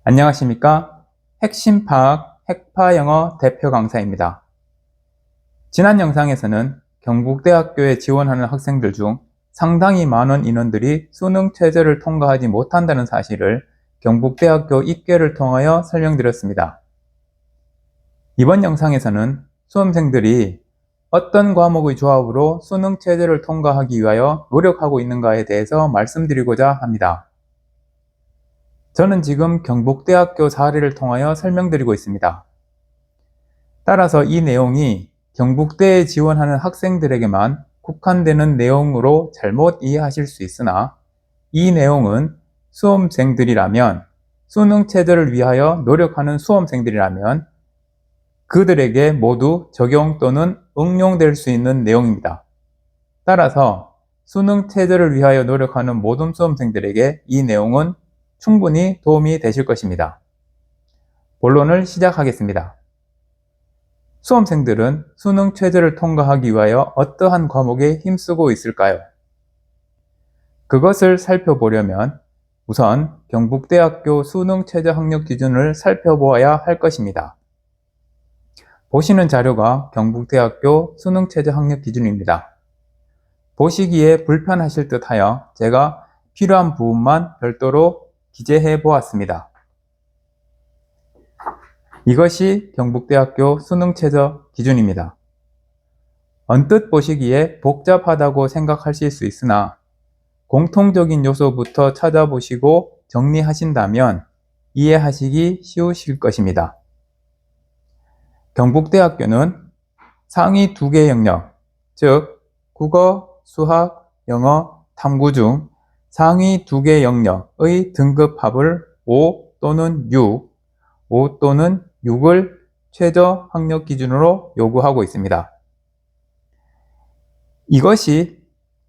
안녕하십니까? 핵심 파악 핵파 영어 대표 강사입니다. 지난 영상에서는 경북대학교에 지원하는 학생들 중 상당히 많은 인원들이 수능 최저를 통과하지 못한다는 사실을 경북대학교 입계를 통하여 설명드렸습니다. 이번 영상에서는 수험생들이 어떤 과목의 조합으로 수능 최저를 통과하기 위하여 노력하고 있는가에 대해서 말씀드리고자 합니다. 저는 지금 경북대학교 사례를 통하여 설명드리고 있습니다. 따라서 이 내용이 경북대에 지원하는 학생들에게만 국한되는 내용으로 잘못 이해하실 수 있으나 이 내용은 수험생들이라면, 수능 최저를 위하여 노력하는 수험생들이라면 그들에게 모두 적용 또는 응용될 수 있는 내용입니다. 따라서 수능 최저를 위하여 노력하는 모든 수험생들에게 이 내용은 충분히 도움이 되실 것입니다. 본론을 시작하겠습니다. 수험생들은 수능 최저를 통과하기 위하여 어떠한 과목에 힘쓰고 있을까요? 그것을 살펴보려면 우선 경북대학교 수능 최저 학력 기준을 살펴보아야 할 것입니다. 보시는 자료가 경북대학교 수능 최저 학력 기준입니다. 보시기에 불편하실 듯하여 제가 필요한 부분만 별도로 기재해 보았습니다. 이것이 경북대학교 수능 최저 기준입니다. 언뜻 보시기에 복잡하다고 생각하실 수 있으나 공통적인 요소부터 찾아보시고 정리하신다면 이해하시기 쉬우실 것입니다. 경북대학교는 상위 2개 영역, 즉 국어, 수학, 영어, 탐구 중 상위 2개 영역의 등급합을 5 또는 6, 5 또는 6을 최저 학력 기준으로 요구하고 있습니다. 이것이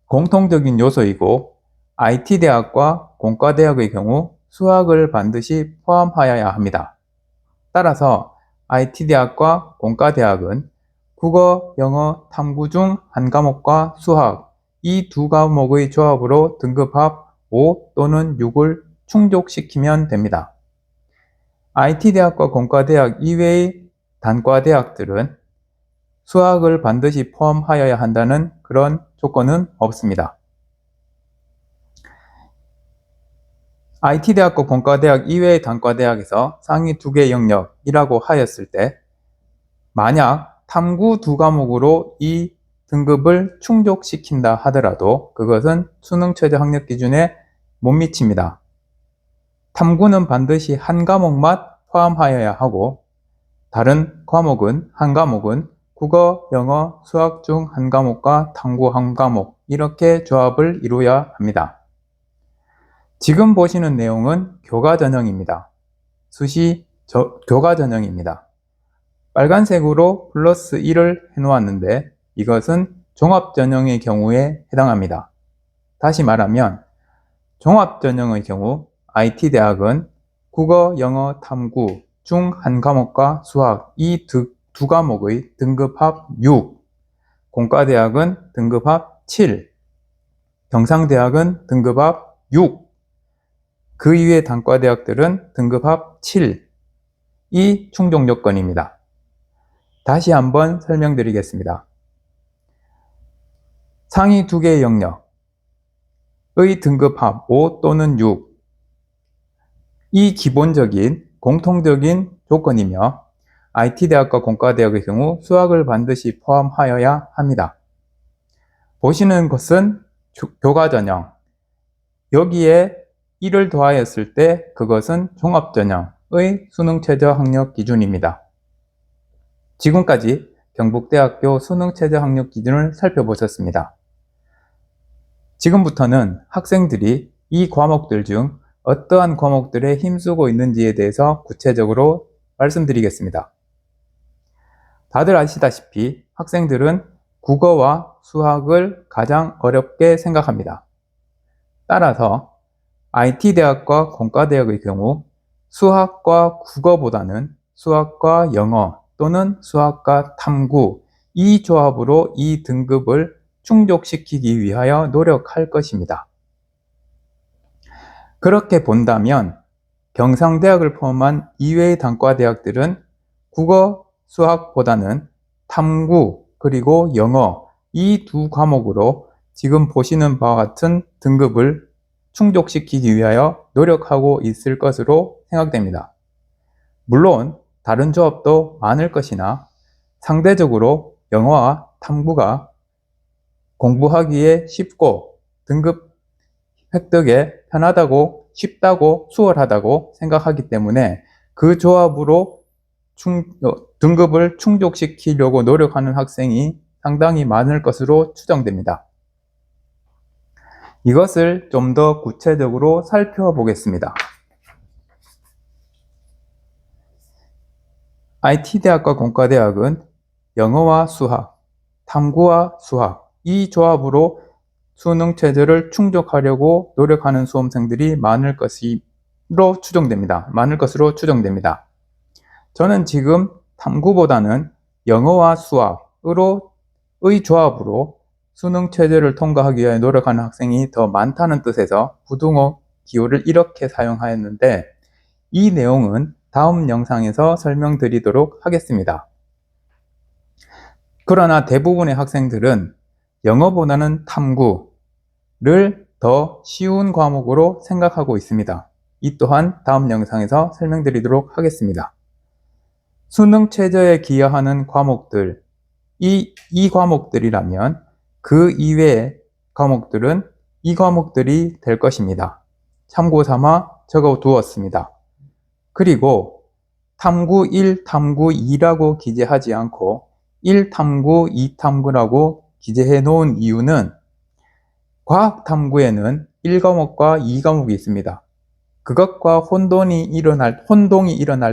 공통적인 요소이고 IT대학과 공과대학의 경우 수학을 반드시 포함하여야 합니다. 따라서 IT대학과 공과대학은 국어, 영어, 탐구 중 한 과목과 수학, 이 두 과목의 조합으로 등급합 5 또는 6을 충족시키면 됩니다. IT대학과 공과대학 이외의 단과대학들은 수학을 반드시 포함하여야 한다는 그런 조건은 없습니다. IT대학과 공과대학 이외의 단과대학에서 상위 2개 영역이라고 하였을 때 만약 탐구 2과목으로 이 등급을 충족시킨다 하더라도 그것은 수능 최저 학력 기준에 못 미칩니다. 탐구는 반드시 한 과목만 포함하여야 하고 다른 과목은 한 과목은 국어, 영어, 수학 중 한 과목과 탐구 한 과목 이렇게 조합을 이루어야 합니다. 지금 보시는 내용은 교과 전형입니다. 수시 교과 전형입니다. 빨간색으로 플러스 1을 해놓았는데 이것은 종합전형의 경우에 해당합니다. 다시 말하면 종합전형의 경우 IT대학은 국어, 영어, 탐구 중 한 과목과 수학 이 두 과목의 등급합 6, 공과대학은 등급합 7, 경상대학은 등급합 6, 그 이외의 단과대학들은 등급합 7, 이 충족 요건입니다. 다시 한번 설명드리겠습니다. 상위 2개의 영역의 등급합 5 또는 6, 이 기본적인 공통적인 조건이며 IT대학과 공과대학의 경우 수학을 반드시 포함하여야 합니다. 보시는 것은 교과전형, 여기에 1을 더하였을 때 그것은 종합전형의 수능 최저 학력 기준입니다. 지금까지 경북대학교 수능 최저 학력 기준을 살펴보셨습니다. 지금부터는 학생들이 이 과목들 중 어떠한 과목들에 힘쓰고 있는지에 대해서 구체적으로 말씀드리겠습니다. 다들 아시다시피 학생들은 국어와 수학을 가장 어렵게 생각합니다. 따라서 IT대학과 공과대학의 경우 수학과 국어보다는 수학과 영어 또는 수학과 탐구 이 조합으로 이 등급을 충족시키기 위하여 노력할 것입니다. 그렇게 본다면 경상대학을 포함한 이외의 단과대학들은 국어, 수학보다는 탐구, 그리고 영어 이 두 과목으로 지금 보시는 바와 같은 등급을 충족시키기 위하여 노력하고 있을 것으로 생각됩니다. 물론 다른 조합도 많을 것이나 상대적으로 영어와 탐구가 공부하기에 쉽고 등급 획득에 편하다고, 쉽다고, 수월하다고 생각하기 때문에 그 조합으로 등급을 충족시키려고 노력하는 학생이 상당히 많을 것으로 추정됩니다. 이것을 좀 더 구체적으로 살펴보겠습니다. IT대학과 공과대학은 영어와 수학, 탐구와 수학 이 조합으로 수능 체제를 충족하려고 노력하는 수험생들이 많을 것으로 추정됩니다. 저는 지금 탐구보다는 영어와 수학의 조합으로 수능 체제를 통과하기 위해 노력하는 학생이 더 많다는 뜻에서 부등호 기호를 이렇게 사용하였는데, 이 내용은 다음 영상에서 설명드리도록 하겠습니다. 그러나 대부분의 학생들은 영어보다는 탐구를 더 쉬운 과목으로 생각하고 있습니다. 이 또한 다음 영상에서 설명드리도록 하겠습니다. 수능 최저에 기여하는 과목들, 이 과목들이라면 그 이외의 과목들은 이 과목들이 될 것입니다. 참고 삼아 적어 두었습니다. 그리고 탐구 1, 탐구 2라고 기재하지 않고 1탐구, 2탐구라고 기재해 놓은 이유는 과학탐구에는 1과목과 2과목이 있습니다. 그것과 혼동이 일어날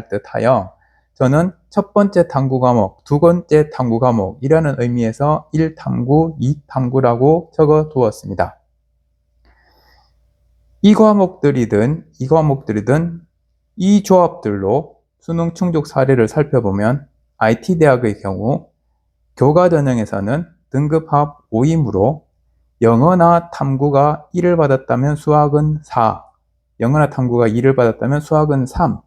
듯하여 저는 첫 번째 탐구 과목, 두 번째 탐구 과목이라는 의미에서 1탐구, 2탐구라고 적어 두었습니다. 이 과목들이든 이 조합들로 수능 충족 사례를 살펴보면 IT대학의 경우 교과 전형에서는 등급합 5이므로 영어나 탐구가 1을 받았다면 수학은 4, 영어나 탐구가 2를 받았다면 수학은 3,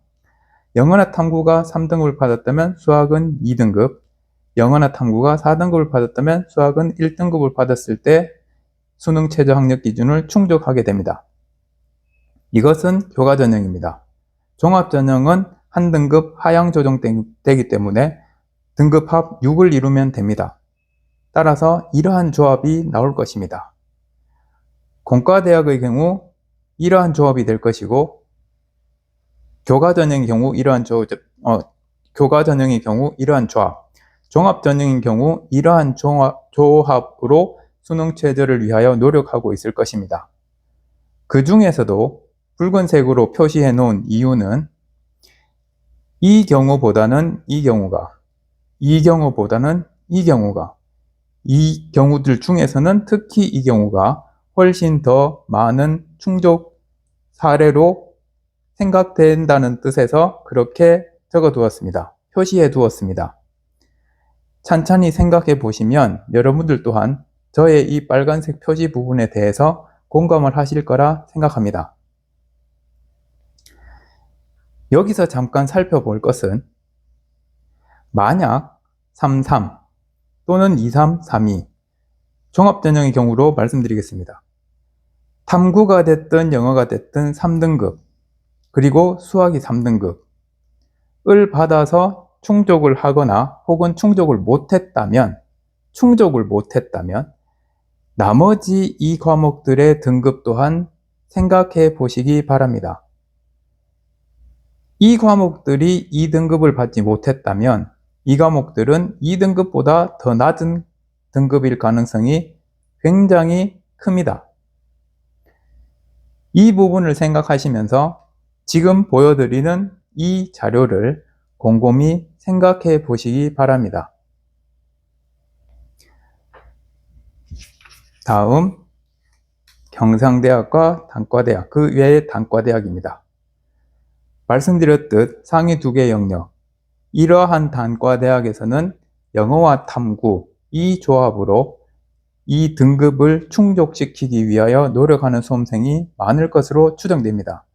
영어나 탐구가 3등급을 받았다면 수학은 2등급, 영어나 탐구가 4등급을 받았다면 수학은 1등급을 받았을 때 수능 최저 학력 기준을 충족하게 됩니다. 이것은 교과 전형입니다. 종합 전형은 한 등급 하향 조정되기 때문에 등급합 6을 이루면 됩니다. 따라서 이러한 조합이 나올 것입니다. 공과대학의 경우 이러한 조합이 될 것이고, 교과 전형의 경우 이러한 조합, 종합 전형의 경우 이러한 조합으로 수능 최저를 위하여 노력하고 있을 것입니다. 그 중에서도 붉은색으로 표시해 놓은 이유는 이 경우보다는 이 경우들 중에서는 특히 이 경우가 훨씬 더 많은 충족 사례로 생각된다는 뜻에서 그렇게 적어 두었습니다. 표시해 두었습니다. 찬찬히 생각해 보시면 여러분들 또한 저의 이 빨간색 표시 부분에 대해서 공감을 하실 거라 생각합니다. 여기서 잠깐 살펴볼 것은 만약 33 또는 23, 32 종합전형의 경우로 말씀드리겠습니다. 탐구가 됐든 영어가 됐든 3등급 그리고 수학이 3등급을 받아서 충족을 하거나 혹은 충족을 못했다면 나머지 이 과목들의 등급 또한 생각해 보시기 바랍니다. 이 과목들이 2등급을 받지 못했다면 이 과목들은 2등급보다 더 낮은 등급일 가능성이 굉장히 큽니다. 이 부분을 생각하시면서 지금 보여드리는 이 자료를 곰곰이 생각해 보시기 바랍니다. 다음 경상대학과 단과대학, 그 외의 단과대학입니다. 말씀드렸듯 상위 두 개 영역, 이러한 단과대학에서는 영어와 탐구 이 조합으로 이 등급을 충족시키기 위하여 노력하는 수험생이 많을 것으로 추정됩니다.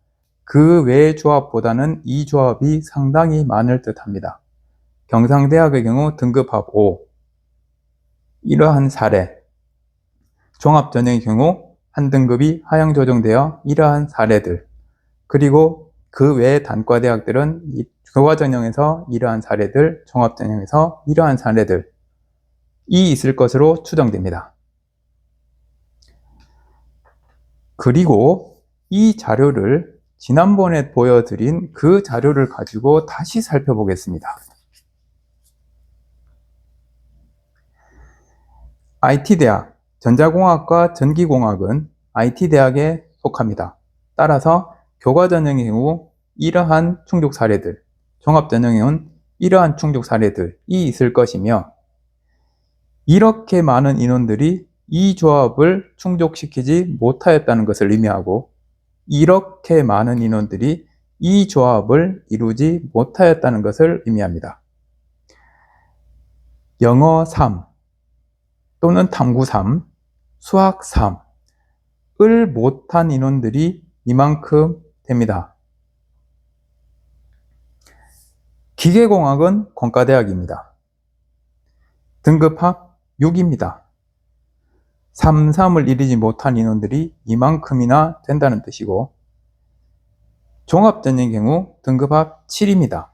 그 외의 조합보다는 이 조합이 상당히 많을 듯합니다. 경상대학의 경우 등급합 5, 이러한 사례, 종합전형의 경우 한 등급이 하향 조정되어 이러한 사례들, 그리고 그 외의 단과대학들은 이 교과전형에서 이러한 사례들, 종합전형에서 이러한 사례들이 있을 것으로 추정됩니다. 그리고 이 자료를 지난번에 보여드린 그 자료를 가지고 다시 살펴보겠습니다. IT대학, 전자공학과 전기공학은 IT대학에 속합니다. 따라서 교과전형의 경우 이러한 충족 사례들, 종합전형에는 이러한 충족 사례들이 있을 것이며, 이렇게 많은 인원들이 이 조합을 충족시키지 못하였다는 것을 의미하고, 이렇게 많은 인원들이 이 조합을 이루지 못하였다는 것을 의미합니다. 영어 3 또는 탐구 3, 수학 3을 못한 인원들이 이만큼 됩니다. 기계공학은 공과대학입니다. 등급합 6입니다. 3, 3을 이루지 못한 인원들이 이만큼이나 된다는 뜻이고, 종합전형의 경우 등급합 7입니다.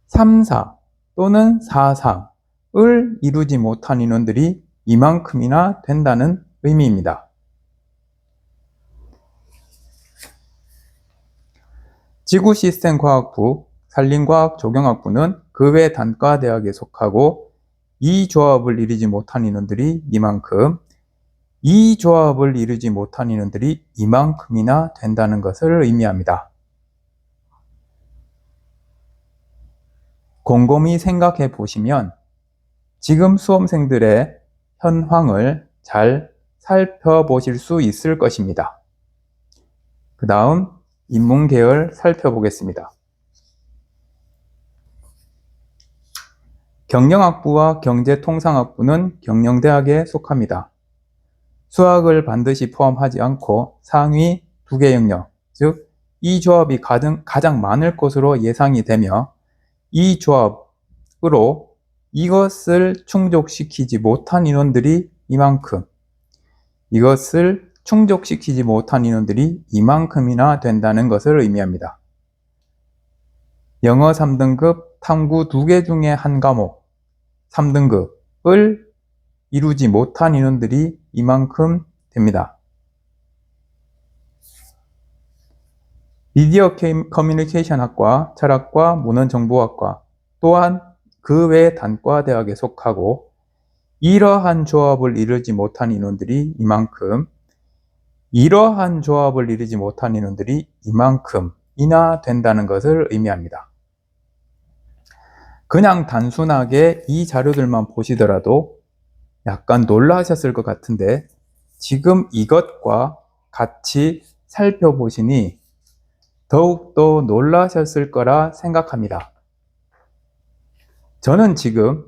3, 4 또는 4, 3을 이루지 못한 인원들이 이만큼이나 된다는 의미입니다. 지구시스템과학부, 산림과학 조경학부는 그 외 단과대학에 속하고, 이 조합을 이루지 못한 인원들이 이만큼, 이 조합을 이루지 못한 인원들이 이만큼이나 된다는 것을 의미합니다. 곰곰이 생각해 보시면 지금 수험생들의 현황을 잘 살펴보실 수 있을 것입니다. 그 다음 인문계열 살펴보겠습니다. 경영학부와 경제통상학부는 경영대학에 속합니다. 수학을 반드시 포함하지 않고 상위 2개 영역, 즉 이 조합이 가장 많을 것으로 예상이 되며, 이 조합으로 이것을 충족시키지 못한 인원들이 이만큼, 이것을 충족시키지 못한 인원들이 이만큼이나 된다는 것을 의미합니다. 영어 3등급, 탐구 2개 중에 한 과목 3등급을 이루지 못한 인원들이 이만큼 됩니다. 미디어 커뮤니케이션학과, 철학과, 문헌정보학과 또한 그 외 단과대학에 속하고, 이러한 조합을 이루지 못한 인원들이 이만큼, 이러한 조합을 이루지 못한 인원들이 이만큼이나 된다는 것을 의미합니다. 그냥 단순하게 이 자료들만 보시더라도 약간 놀라셨을 것 같은데, 지금 이것과 같이 살펴보시니 더욱더 놀라셨을 거라 생각합니다. 저는 지금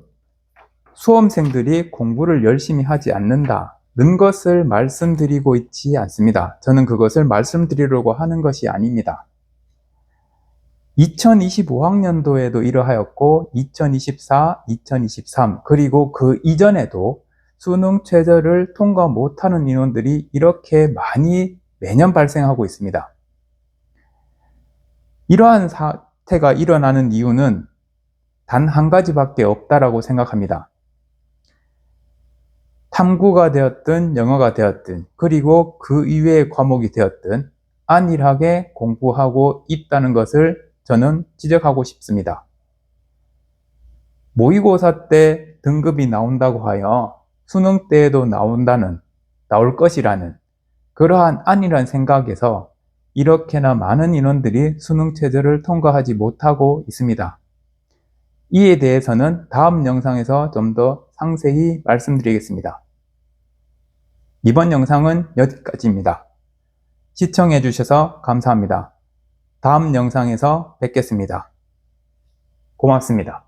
수험생들이 공부를 열심히 하지 않는다는 것을 말씀드리고 있지 않습니다. 저는 그것을 말씀드리려고 하는 것이 아닙니다. 2025학년도에도 이러하였고 2024, 2023 그리고 그 이전에도 수능 최저를 통과 못하는 인원들이 이렇게 많이 매년 발생하고 있습니다. 이러한 사태가 일어나는 이유는 단 한 가지밖에 없다라고 생각합니다. 탐구가 되었든 영어가 되었든 그리고 그 이외의 과목이 되었든 안일하게 공부하고 있다는 것을 저는 지적하고 싶습니다. 모의고사 때 등급이 나온다고 하여 수능 때에도 나올 것이라는 그러한 안일한 생각에서 이렇게나 많은 인원들이 수능 최저를 통과하지 못하고 있습니다. 이에 대해서는 다음 영상에서 좀 더 상세히 말씀드리겠습니다. 이번 영상은 여기까지입니다. 시청해 주셔서 감사합니다. 다음 영상에서 뵙겠습니다. 고맙습니다.